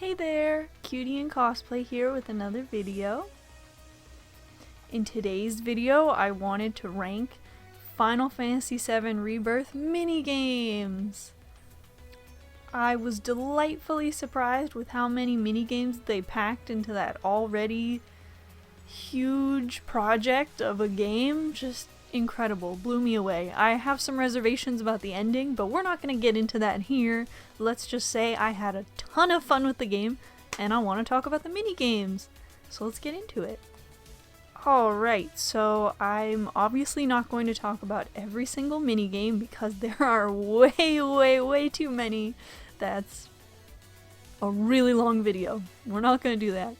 Hey there, Cutie and Cosplay here with another video. In today's video, I wanted to rank Final Fantasy VII Rebirth minigames. I was delightfully surprised with how many minigames they packed into that already huge project of a game. Just incredible, blew me away. I have some reservations about the ending, but we're not going to get into that here. Let's just say I had a ton of fun with the game, and I want to talk about the minigames. So let's get into it. Alright, so I'm obviously not going to talk about every single minigame because there are way too many. That's a really long video. We're not going to do that.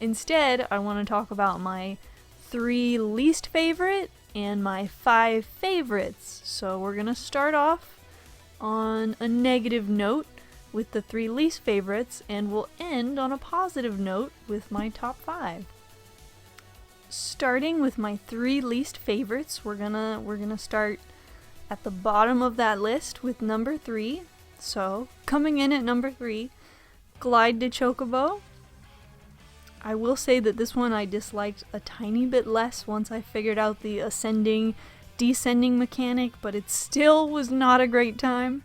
Instead, I want to talk about my 3 least favorite and my 5 favorites. So we're gonna start off on a negative note with the 3 least favorites, and we'll end on a positive note with my top 5. Starting with my 3 least favorites, we're gonna start at the bottom of that list with number 3. So coming in at number 3, Glide to Chocobo. I will say that this one I disliked a tiny bit less once I figured out the ascending, descending mechanic, but it still was not a great time.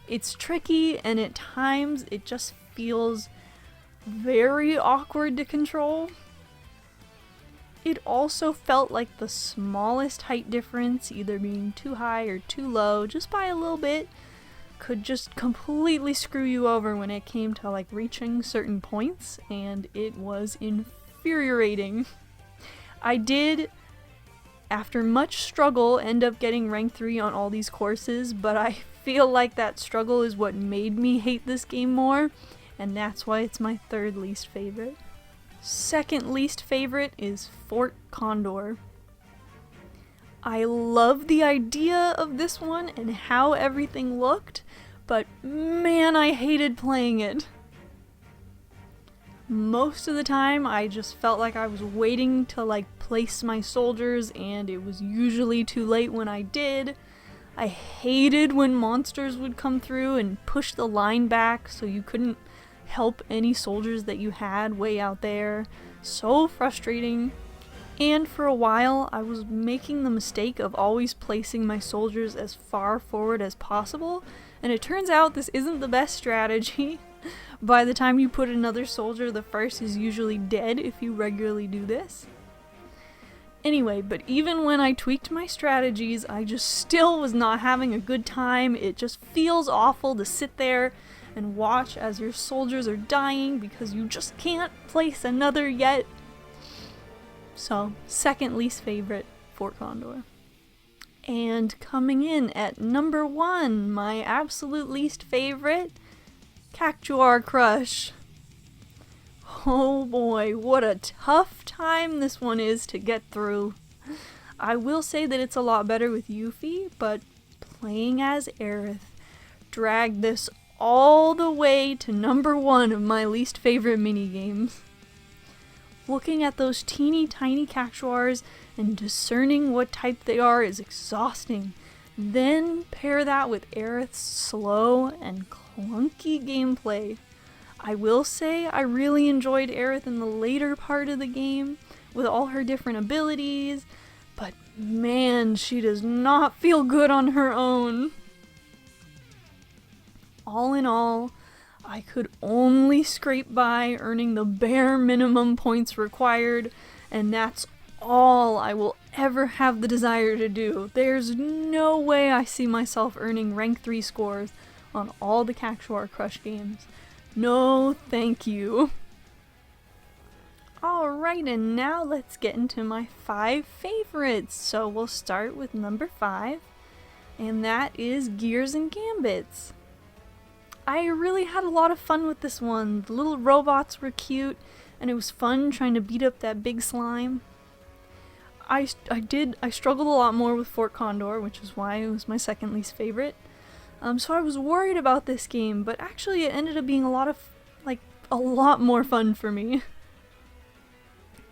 It's tricky, and at times it just feels very awkward to control. It also felt like the smallest height difference, either being too high or too low, just by a little bit, could just completely screw you over when it came to like reaching certain points, and it was infuriating. I did, after much struggle, end up getting rank 3 on all these courses, but I feel like that struggle is what made me hate this game more, and that's why it's my 3rd least favorite. Second least favorite is Fort Condor. I love the idea of this one and how everything looked, but man, I hated playing it. Most of the time, I just felt like I was waiting to like place my soldiers, and it was usually too late when I did. I hated when monsters would come through and push the line back so you couldn't help any soldiers that you had way out there. So frustrating. And for a while, I was making the mistake of always placing my soldiers as far forward as possible, and it turns out this isn't the best strategy. By the time you put another soldier, the first is usually dead if you regularly do this. Anyway, but even when I tweaked my strategies, I just still was not having a good time. It just feels awful to sit there and watch as your soldiers are dying because you just can't place another yet. So, second least favorite, Fort Condor. And coming in at number 1, my absolute least favorite, Cactuar Crush. Oh boy, what a tough time this one is to get through. I will say that it's a lot better with Yuffie, but playing as Aerith dragged this all the way to number 1 of my least favorite minigames. Looking at those teeny tiny Cactuars and discerning what type they are is exhausting. Then pair that with Aerith's slow and clunky gameplay. I will say I really enjoyed Aerith in the later part of the game with all her different abilities, but man, she does not feel good on her own. All in all, I could only scrape by earning the bare minimum points required, and that's all I will ever have the desire to do. There's no way I see myself earning rank 3 scores on all the Cactuar Crush games. No, thank you. Alright, and now let's get into my 5 favorites. So we'll start with number 5, and that is Gears and Gambits. I really had a lot of fun with this one. The little robots were cute, and it was fun trying to beat up that big slime. I struggled a lot more with Fort Condor, which is why it was my 2nd least favorite. So I was worried about this game, but actually it ended up being a lot more fun for me.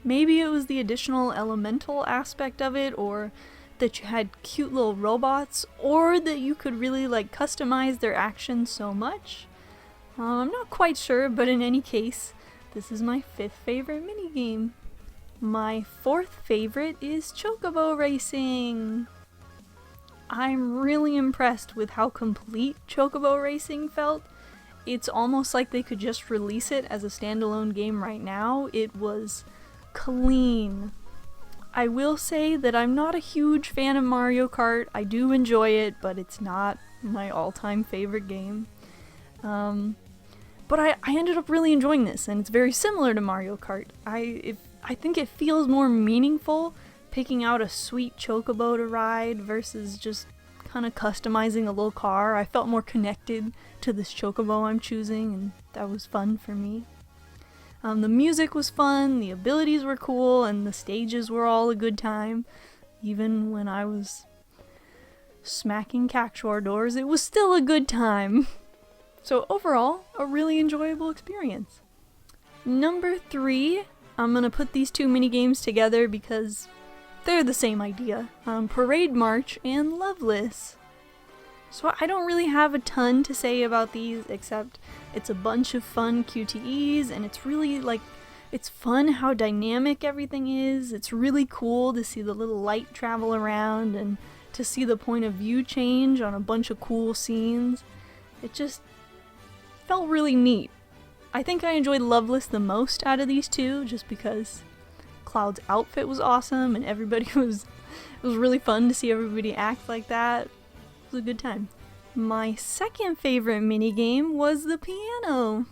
Maybe it was the additional elemental aspect of it, or that you had cute little robots, or that you could really like customize their actions so much. I'm not quite sure, but in any case, this is my 5th favorite minigame. My 4th favorite is Chocobo Racing. I'm really impressed with how complete Chocobo Racing felt. It's almost like they could just release it as a standalone game right now. It was clean. I will say that I'm not a huge fan of Mario Kart. I do enjoy it, but it's not my all-time favorite game. But I ended up really enjoying this, and it's very similar to Mario Kart. I think it feels more meaningful picking out a sweet chocobo to ride versus just kind of customizing a little car. I felt more connected to this chocobo I'm choosing, and that was fun for me. The music was fun, the abilities were cool, and the stages were all a good time. Even when I was smacking cactuar doors, it was still a good time. So overall, a really enjoyable experience. Number 3, I'm gonna put these 2 minigames together because they're the same idea. Parade March and Loveless. So I don't really have a ton to say about these, except it's a bunch of fun QTEs, and it's really it's fun how dynamic everything is. It's really cool to see the little light travel around and to see the point of view change on a bunch of cool scenes. It just felt really neat. I think I enjoyed Loveless the most out of these 2, just because Cloud's outfit was awesome and it was really fun to see everybody act like that. It was a good time. My 2nd favorite minigame was the piano.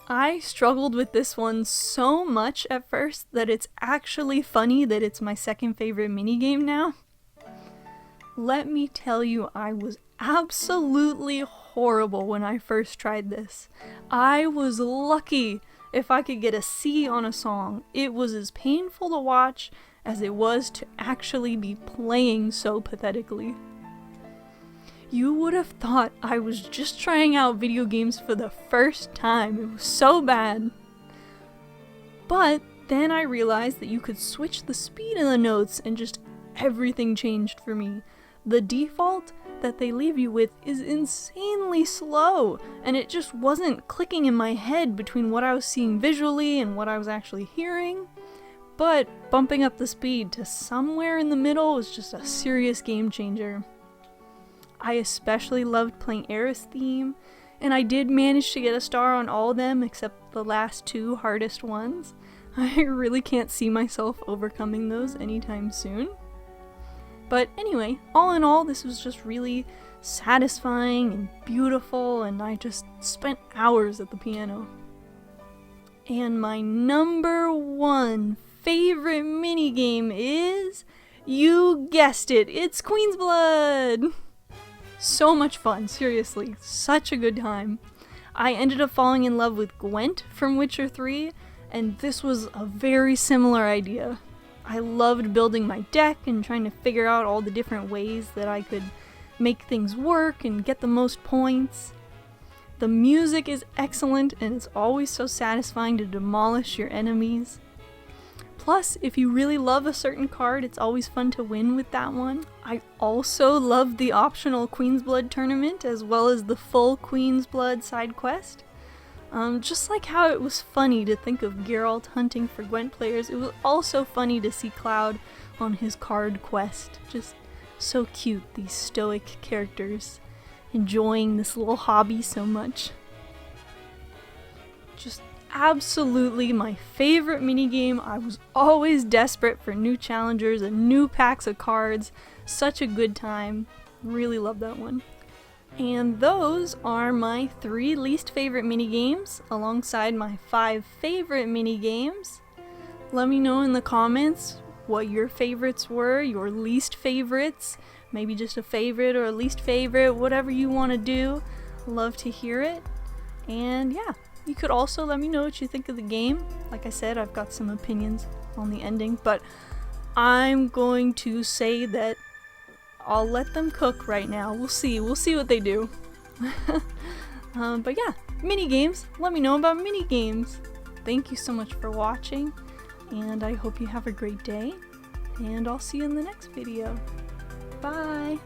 I struggled with this one so much at first that it's actually funny that it's my 2nd favorite minigame now. Let me tell you, I was absolutely horrible when I first tried this. I was lucky if I could get a C on a song. It was as painful to watch as it was to actually be playing so pathetically. You would have thought I was just trying out video games for the first time. It was so bad. But then I realized that you could switch the speed of the notes and just everything changed for me. The default that they leave you with is insanely slow, and it just wasn't clicking in my head between what I was seeing visually and what I was actually hearing. But bumping up the speed to somewhere in the middle was just a serious game changer. I especially loved playing Aerith's theme, and I did manage to get a star on all of them except the last 2 hardest ones. I really can't see myself overcoming those anytime soon. But anyway, all in all, this was just really satisfying and beautiful, and I just spent hours at the piano. And my number 1 favorite minigame is, you guessed it, it's Queen's Blood! So much fun, seriously, such a good time. I ended up falling in love with Gwent from Witcher 3, and this was a very similar idea. I loved building my deck and trying to figure out all the different ways that I could make things work and get the most points. The music is excellent, and it's always so satisfying to demolish your enemies. Plus, if you really love a certain card, it's always fun to win with that one. I also loved the optional Queen's Blood tournament, as well as the full Queen's Blood side quest. Just like how it was funny to think of Geralt hunting for Gwent players, it was also funny to see Cloud on his card quest. Just so cute, these stoic characters enjoying this little hobby so much. Just absolutely my favorite minigame. I was always desperate for new challengers and new packs of cards. Such a good time. Really love that one. And those are my 3 least favorite minigames, alongside my 5 favorite minigames. Let me know in the comments what your favorites were, your least favorites, maybe just a favorite or a least favorite, whatever you want to do. Love to hear it. And yeah, you could also let me know what you think of the game. Like I said, I've got some opinions on the ending, but I'm going to say that I'll let them cook right now. We'll see what they do. But yeah, mini games. Let me know about mini games. Thank you so much for watching, and I hope you have a great day, and I'll see you in the next video. Bye!